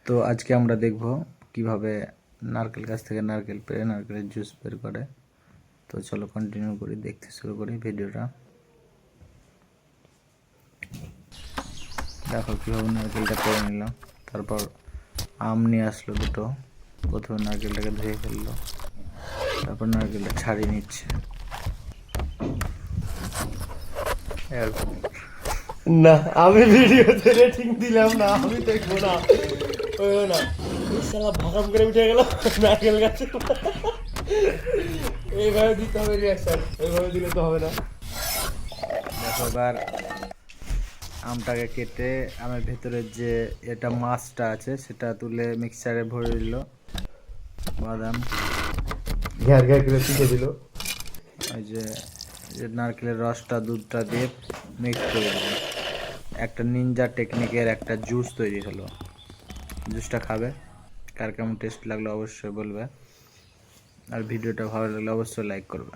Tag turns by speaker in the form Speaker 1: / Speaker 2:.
Speaker 1: তো আজকে আমরা দেখব কিভাবে নারকেল গাছ থেকে নারকেল পেড়ে নারকেলের জুস বের করে। তো চলো কন্টিনিউ করি, দেখতে শুরু করি ভিডিওটা। দেখো কীভাবে নারকেলটা পেড়ে নিলাম। তারপর আম নিয়ে আসলো দুটো। প্রথমে নারকেলটাকে ধুয়ে ফেললো, তারপর নারকেলটা ছাড়িয়ে নিচ্ছে।
Speaker 2: না, আমি ভিডিওতে রেটিং দিলাম না, আমি দেখবো না। ওই না সালা ভাগাম করে উঠে গেল নারকেল গাছে। এইভাবে দিতে হবে রিয়াকশন, এইভাবে দিলে তো হবে না।
Speaker 1: দেখো এবার আমটাকে কেটে আমের ভেতরে যে এটা মাছটা আছে সেটা তুলে মিক্সারে ভরে দিল। বাদাম,
Speaker 2: ঘ্যার ঘ্যার করে শিখে দিল।
Speaker 1: ওই যে নারকেলের রসটা দুধটা দিয়ে মিক্স করে দিল। একটা নিনজা টেকনিকের একটা জুস তৈরি হলো। জুসটা খাবে, কার কেমন টেস্ট লাগলো অবশ্যই বলবে, আর ভিডিওটা ভালো লাগলে অবশ্যই লাইক করবে।